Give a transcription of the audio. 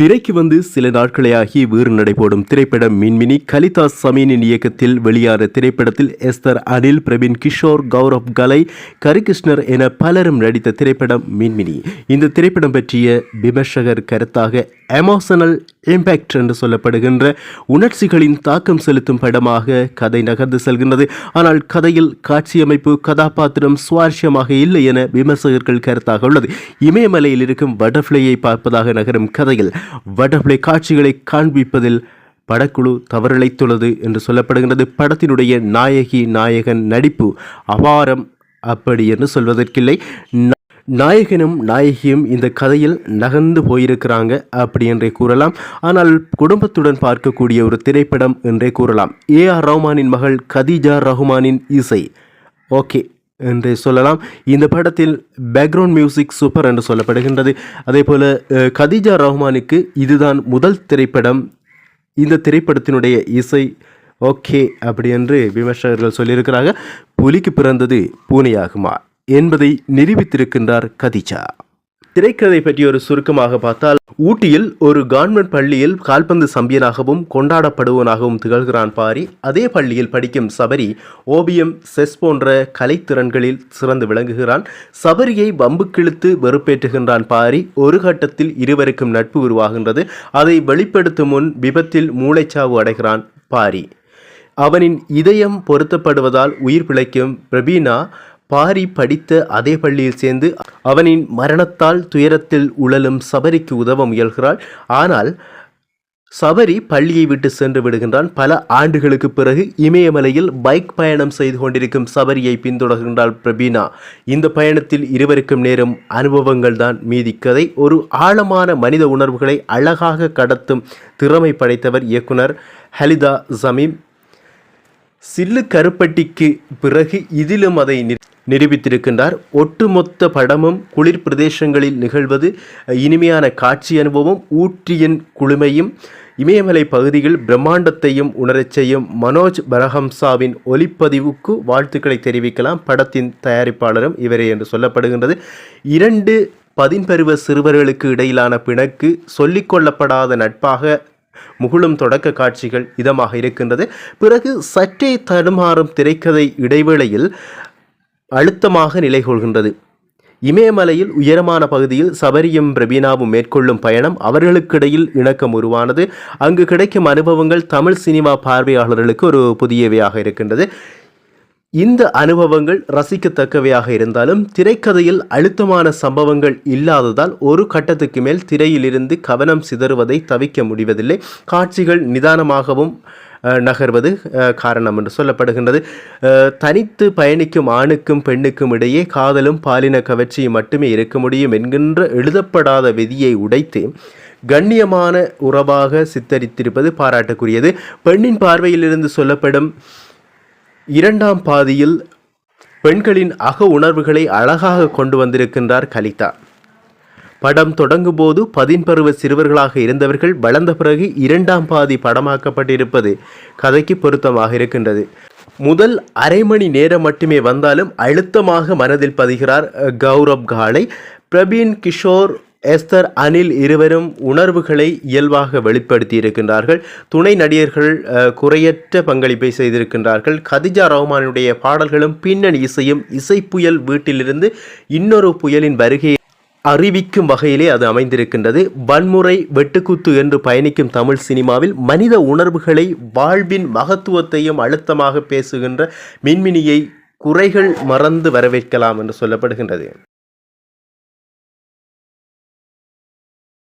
திரைக்கு வந்து சில நாட்களேயாகி வீறு நடைபோடும் திரைப்படம் மின்மினி. கலிதா சமீனின் இயக்கத்தில் வெளியான திரைப்படத்தில் எஸ்தர் அனில், பிரவீன் கிஷோர், கௌரவ் கலை, கரிகிருஷ்ணர் என பலரும் நடித்த திரைப்படம் மின்மினி. இந்த திரைப்படம் பற்றிய விமர்சகர் கருத்தாக எமோஷனல் இம்பேக்ட் என்று சொல்லப்படுகின்ற உணர்ச்சிகளின் தாக்கம் செலுத்தும் படமாக கதை நகர்ந்து செல்கின்றது. ஆனால் கதையில் காட்சியமைப்பு, கதாபாத்திரம் சுவாரஸ்யமாக இல்லை என விமர்சகர்கள் கருத்தாக உள்ளது. இமயமலையில் இருக்கும் பட்டர்ஃப்ளையை பார்ப்பதாக நகரும் கதையில் பட்டர்ஃப்ளை காட்சிகளை காண்பிப்பதில் படக்குழு தவறிழைத்துள்ளது என்று சொல்லப்படுகின்றது. படத்தினுடைய நாயகன் நடிப்பு அபாரம் அப்படி என்று சொல்வதற்கில்லை. நாயகனும் நாயகியும் இந்த கதையில் நகர்ந்து போயிருக்கிறாங்க அப்படி என்றே கூறலாம். ஆனால் குடும்பத்துடன் பார்க்கக்கூடிய ஒரு திரைப்படம் என்றே கூறலாம். ஏஆர் ரஹ்மானின் மகள் கதீஜா ரஹ்மானின் இசை ஓகே என்று சொல்லலாம். இந்த படத்தில் பேக்ரவுண்ட் மியூசிக் சூப்பர் என்று சொல்லப்படுகின்றது. அதே போல கதீஜா ரஹ்மானுக்கு இதுதான் முதல் திரைப்படம். இந்த திரைப்படத்தினுடைய இசை ஓகே அப்படி என்று விமர்சகர்கள் சொல்லியிருக்கிறாங்க. புலிக்கு பிறந்தது பூனையாகுமா என்பதை நிரூபித்திருக்கின்றார் கதீஜா. திரைக்கதை பற்றி ஒரு சுருக்கமாக பார்த்தால், ஊட்டியில் ஒரு கவர்மெண்ட் பள்ளியில் கால்பந்து சாம்பியனாகவும் கொண்டாடப்படுவனாகவும் திகழ்கிறான் பாரி. அதே பள்ளியில் படிக்கும் சபரி ஓவியம், செஸ் போன்ற கலைத்திறன்களில் சிறந்து விளங்குகிறான். சபரியை வம்புக்கிழுத்து வெறுப்பேற்றுகின்றான் பாரி. ஒரு கட்டத்தில் இருவருக்கும் நட்பு உருவாகின்றது. அதை வெளிப்படுத்தும் முன் விபத்தில் மூளைச்சாவு அடைகிறான் பாரி. அவனின் இதயம் பொருத்தப்படுவதால் உயிர் பிழைக்கும் பிரபீனா பாரி படித்த அதே பள்ளியில் சேர்ந்து அவனின் மரணத்தால் துயரத்தில் உழலும் சபரிக்கு உதவ முயல்கிறாள். ஆனால் சபரி பள்ளியை விட்டு சென்று விடுகின்றான். பல ஆண்டுகளுக்கு பிறகு இமயமலையில் பைக் பயணம் செய்து கொண்டிருக்கும் சபரியை பின்தொடர்கின்றாள் பிரபீனா. இந்த பயணத்தில் இருவருக்கும் நேரும் அனுபவங்கள் தான் மீதி கதை. ஒரு ஆழமான மனித உணர்வுகளை அழகாக கடத்தும் திறமை படைத்தவர் இயக்குனர் ஹலிதா சமீம். சில்லு கருப்பட்டிக்கு பிறகு இதிலும் அதை நிரூபித்திருக்கின்றார். ஒட்டுமொத்த படமும் குளிர் பிரதேசங்களில் நிகழ்வது, இனிமையான காட்சி அனுபவம், ஊட்டியின் குளுமையும் இமயமலை பகுதியில் பிரம்மாண்டத்தையும் உணரச் செய்யும் மனோஜ் பரஹம்சாவின் ஒளிப்பதிவுக்கு வாழ்த்துக்களை தெரிவிக்கலாம். படத்தின் தயாரிப்பாளரும் இவரே என்று சொல்லப்படுகின்றது. 2 பதின்பருவ சிறுவர்களுக்கு இடையிலான பிணக்கு, சொல்லிக்கொள்ளப்படாத நட்பாக முகுளும் தொடக்க காட்சிகள் இதமாக இருக்கின்றது. பிறகு சற்றே தடுமாறும் திரைக்கதை இடைவேளையில் அழுத்தமாக நிலை கொள்கின்றது. இமயமலையில் உயரமான பகுதியில் சபரியும் பிரபீனாவும் மேற்கொள்ளும் பயணம், அவர்களுக்கிடையில் இணக்கம் உருவானது. அங்கு கிடைக்கும் அனுபவங்கள் தமிழ் சினிமா பார்வையாளர்களுக்கு ஒரு புதியவையாக இருக்கின்றது. இந்த அனுபவங்கள் ரசிக்கத்தக்கவையாக இருந்தாலும் திரைக்கதையில் அழுத்தமான சம்பவங்கள் இல்லாததால் ஒரு கட்டத்துக்கு மேல் திரையிலிருந்து கவனம் சிதறுவதை தவிர்க்க முடிவதில்லை. காட்சிகள் நிதானமாகவும் நகர்வது காரணம் என்று சொல்லப்படுகின்றது. தனித்து பயணிக்கும் ஆணுக்கும் பெண்ணுக்கும் இடையே காதலும் பாலின கவர்ச்சியும் மட்டுமே இருக்க முடியும் என்கின்ற எழுதப்படாத விதியை உடைத்து கண்ணியமான உறவாக சித்தரித்திருப்பது பாராட்டுக்குரியது. பெண்ணின் பார்வையிலிருந்து சொல்லப்படும் 2ஆம் பாதியில் பெண்களின் அக உணர்வுகளை அழகாக கொண்டு வந்திருக்கின்றார் கலிதா. படம் தொடங்கும் போது 10 பருவ சிறுவர்களாக இருந்தவர்கள் வளர்ந்த பிறகு 2ஆம் பாதி படமாக்கப்பட்டிருப்பது கதைக்கு பொருத்தமாக இருக்கின்றது. முதல் அரை மணி நேரம் மட்டுமே வந்தாலும் அழுத்தமாக மனதில் பதிகிறார் கௌரவ் காலை. பிரவீன் கிஷோர், எஸ்தர் அனில் இருவரும் உணர்வுகளை இயல்பாக வெளிப்படுத்தி இருக்கின்றார்கள். துணை நடிகர்கள் குறையற்ற பங்களிப்பை செய்திருக்கின்றார்கள். கதீஜா ரஹ்மானுடைய பாடல்களும் பின்னணி இசையும் இசைப்புயல் வீட்டிலிருந்து இன்னொரு புயலின் வருகையை அறிவிக்கும் வகையிலே அது அமைந்திருக்கின்றது. வன்முறை, வெட்டுக்குத்து என்று பயணிக்கும் தமிழ் சினிமாவில் மனித உணர்வுகளை, வாழ்வின் மகத்துவத்தையும் அழுத்தமாக பேசுகின்ற மின்மினியை குறைகள் மறந்து வரவேற்கலாம் என்று சொல்லப்படுகின்றது.